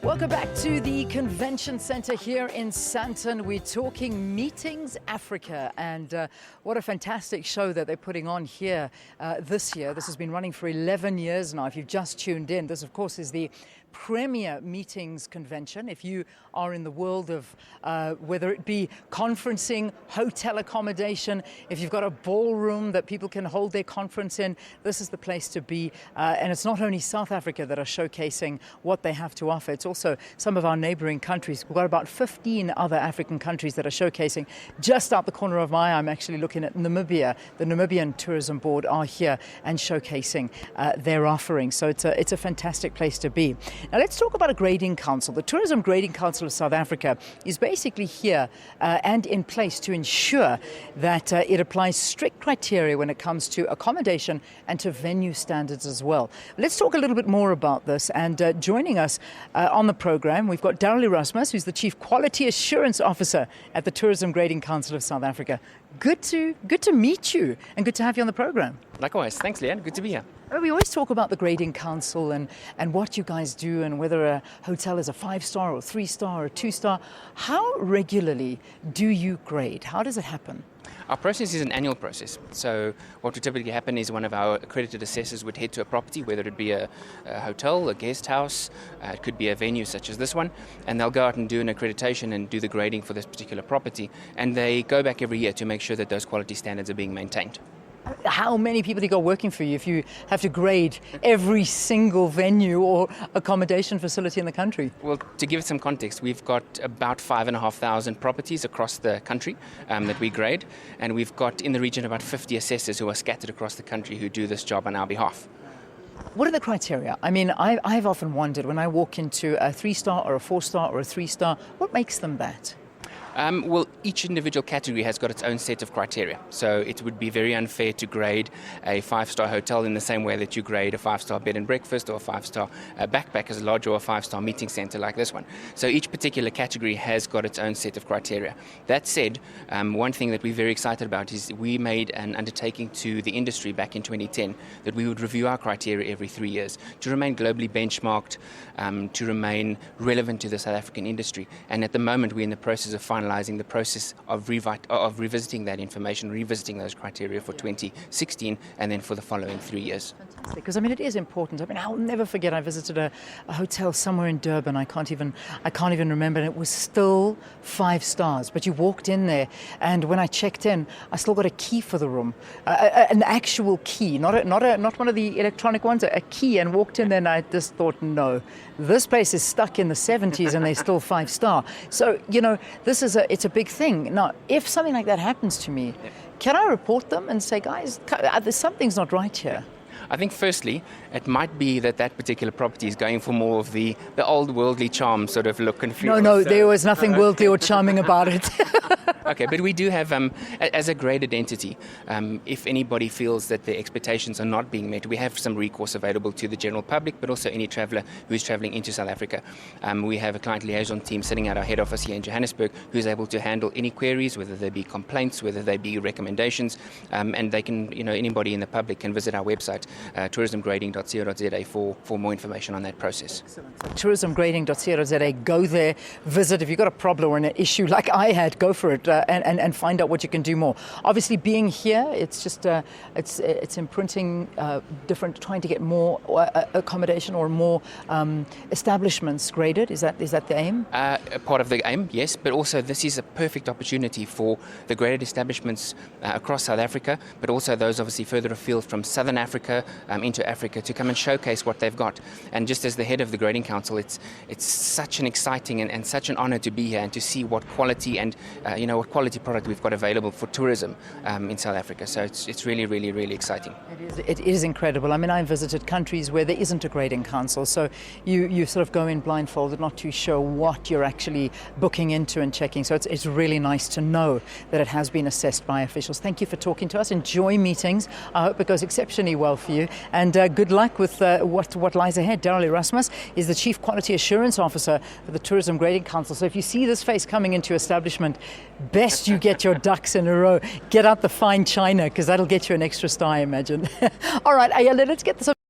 Welcome back to the Convention Center here in Sandton. We're talking Meetings Africa, and what a fantastic show that they're putting on here this year. This has been running for 11 years now. If you've just tuned in, this of course is the premier meetings convention. If you are in the world of whether it be conferencing, hotel accommodation, if you've got a ballroom that people can hold their conference in, this is the place to be. And it's not only South Africa that are showcasing what they have to offer, it's also some of our neighboring countries. We've got about 15 other African countries that are showcasing. Just out the corner of my eye, I'm actually looking at Namibia. The Namibian Tourism Board are here and showcasing their offerings. So it's a fantastic place to be. Now let's talk about a grading council. The Tourism Grading Council of South Africa is basically here and in place to ensure that it applies strict criteria when it comes to accommodation and to venue standards as well. Let's talk a little bit more about this, and joining us on the program, we've got Darryl Erasmus, who's the Chief Quality Assurance Officer at the Tourism Grading Council of South Africa. Good to meet you, and good to have you on the program. Likewise. Thanks, Leanne. Good to be here. We always talk about the Grading Council and what you guys do and whether a hotel is a 5-star or 3-star or 2-star. How regularly do you grade? How does it happen? Our process is an annual process. So what would typically happen is one of our accredited assessors would head to a property, whether it be a hotel, a guest house, it could be a venue such as this one, and they'll go out and do an accreditation and do the grading for this particular property. And they go back every year to make sure that those quality standards are being maintained. How many people do you got working for you if you have to grade every single venue or accommodation facility in the country? Well, to give it some context, we've got about 5,500 properties across the country that we grade, and we've got in the region about 50 assessors who are scattered across the country who do this job on our behalf. What are the criteria? I mean, I've often wondered when I walk into a 3-star or a 4-star or a 3-star, what makes them that? Well, each individual category has got its own set of criteria. So it would be very unfair to grade a 5-star hotel in the same way that you grade a 5-star bed and breakfast or a 5-star backpackers lodge or a 5-star meeting center like this one. So each particular category has got its own set of criteria. That said, one thing that we're very excited about is we made an undertaking to the industry back in 2010 that we would review our criteria every 3 years to remain globally benchmarked, to remain relevant to the South African industry. And at the moment, we're in the process of finalizing the process of revisiting that information, revisiting those criteria for 2016 and then for the following 3 years. Fantastic, because I mean it is important. I mean I'll never forget, I visited a hotel somewhere in Durban. I can't even remember, and it was still 5 stars. But you walked in there, and when I checked in, I still got a key for the room, an actual key, not one of the electronic ones, a key, and walked in there, and I just thought, no, this place is stuck in the 70s and they're still 5-star. So this is it's a big thing. Now, if something like that happens to me, can I report them and say, guys, something's not right here? I think firstly, it might be that particular property is going for more of the old worldly charm sort of look and feel. No, there was nothing worldly or charming about it. Okay, but we do have, as a graded entity, if anybody feels that their expectations are not being met, we have some recourse available to the general public, but also any traveller who is travelling into South Africa. We have a client liaison team sitting at our head office here in Johannesburg who's able to handle any queries, whether they be complaints, whether they be recommendations, and they can, anybody in the public can visit our website, tourismgrading.co.za for more information on that process. Excellent. Tourismgrading.co.za, go there, visit. If you've got a problem or an issue like I had, go for it and find out what you can do more. Obviously, being here, it's just it's imprinting different, trying to get more accommodation or more establishments graded. Is that the aim? Part of the aim, yes, but also this is a perfect opportunity for the graded establishments across South Africa, but also those obviously further afield from Southern Africa into Africa to come and showcase what they've got. And just as the head of the Grading Council, it's such an exciting and such an honor to be here and to see what quality and what quality product we've got available for tourism in South Africa. So it's really, really, really exciting. It is incredible. I mean, I've visited countries where there isn't a grading council, so you sort of go in blindfolded, not too sure what you're actually booking into and checking. So it's really nice to know that it has been assessed by officials. Thank you for talking to us. Enjoy meetings. I hope it goes exceptionally well for you, and good luck with what lies ahead. Darryl Erasmus is the Chief Quality Assurance Officer for the Tourism Grading Council. So if you see this face coming into your establishment, best you get your ducks in a row. Get out the fine china, because that'll get you an extra star, I imagine. All right, Ayala, let's get this